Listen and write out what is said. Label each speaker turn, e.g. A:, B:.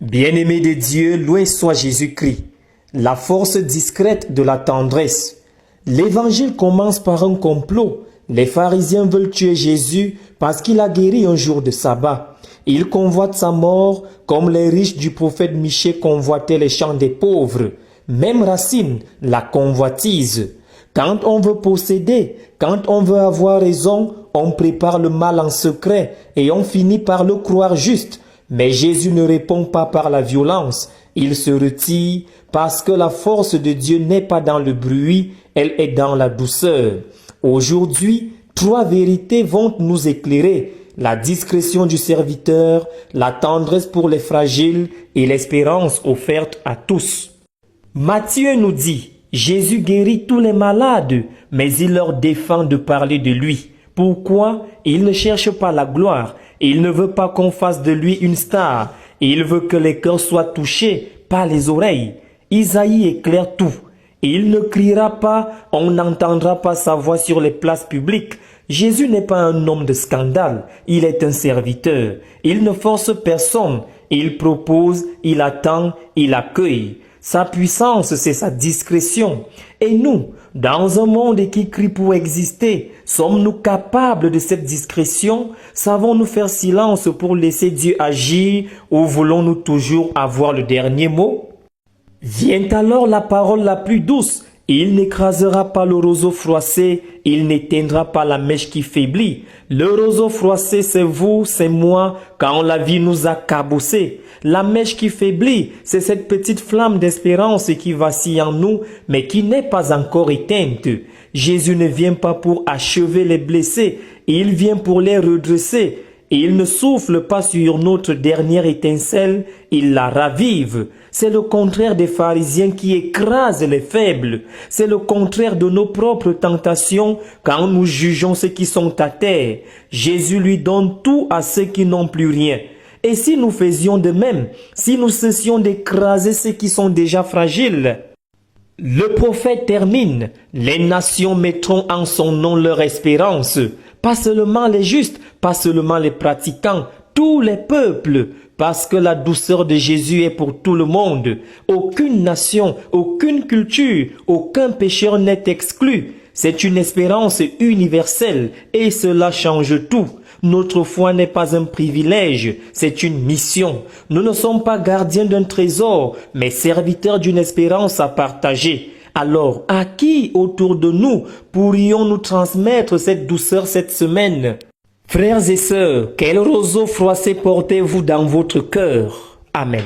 A: Bien-aimé de Dieu, loué soit Jésus-Christ, la force discrète de la tendresse. L'évangile commence par un complot. Les pharisiens veulent tuer Jésus parce qu'il a guéri un jour de sabbat. Ils convoitent sa mort comme les riches du prophète Michée convoitaient les champs des pauvres. Même Racine, la convoitise. Quand on veut posséder, quand on veut avoir raison, on prépare le mal en secret et on finit par le croire juste. Mais Jésus ne répond pas par la violence, il se retire parce que la force de Dieu n'est pas dans le bruit, elle est dans la douceur. Aujourd'hui, 3 vérités vont nous éclairer: la discrétion du serviteur, la tendresse pour les fragiles et l'espérance offerte à tous. Matthieu nous dit: Jésus guérit tous les malades, mais il leur défend de parler de lui. Pourquoi? Il ne cherche pas la gloire. Il ne veut pas qu'on fasse de lui une star. Il veut que les cœurs soient touchés, pas les oreilles. Isaïe éclaire tout. Il ne criera pas, on n'entendra pas sa voix sur les places publiques. Jésus n'est pas un homme de scandale. Il est un serviteur. Il ne force personne. Il propose, il attend, il accueille. Sa puissance, c'est sa discrétion. Et nous, dans un monde qui crie pour exister, sommes-nous capables de cette discrétion? Savons-nous faire silence pour laisser Dieu agir ou voulons-nous toujours avoir le dernier mot? Vient alors la parole la plus douce. Il n'écrasera pas le roseau froissé, il n'éteindra pas la mèche qui faiblit. Le roseau froissé, c'est vous, c'est moi, quand la vie nous a cabossés. La mèche qui faiblit, c'est cette petite flamme d'espérance qui vacille en nous, mais qui n'est pas encore éteinte. Jésus ne vient pas pour achever les blessés, il vient pour les redresser. Il ne souffle pas sur notre dernière étincelle, il la ravive. C'est le contraire des pharisiens qui écrasent les faibles. C'est le contraire de nos propres tentations quand nous jugeons ceux qui sont à terre. Jésus lui donne tout à ceux qui n'ont plus rien. Et si nous faisions de même, si nous cessions d'écraser ceux qui sont déjà fragiles? Le prophète termine: les nations mettront en son nom leur espérance. Pas seulement les justes, pas seulement les pratiquants, tous les peuples, parce que la douceur de Jésus est pour tout le monde. Aucune nation, aucune culture, aucun pécheur n'est exclu. C'est une espérance universelle et cela change tout. Notre foi n'est pas un privilège, c'est une mission. Nous ne sommes pas gardiens d'un trésor, mais serviteurs d'une espérance à partager. Alors, à qui autour de nous pourrions-nous transmettre cette douceur cette semaine? Frères et sœurs, quel roseau froissé portez-vous dans votre cœur? Amen.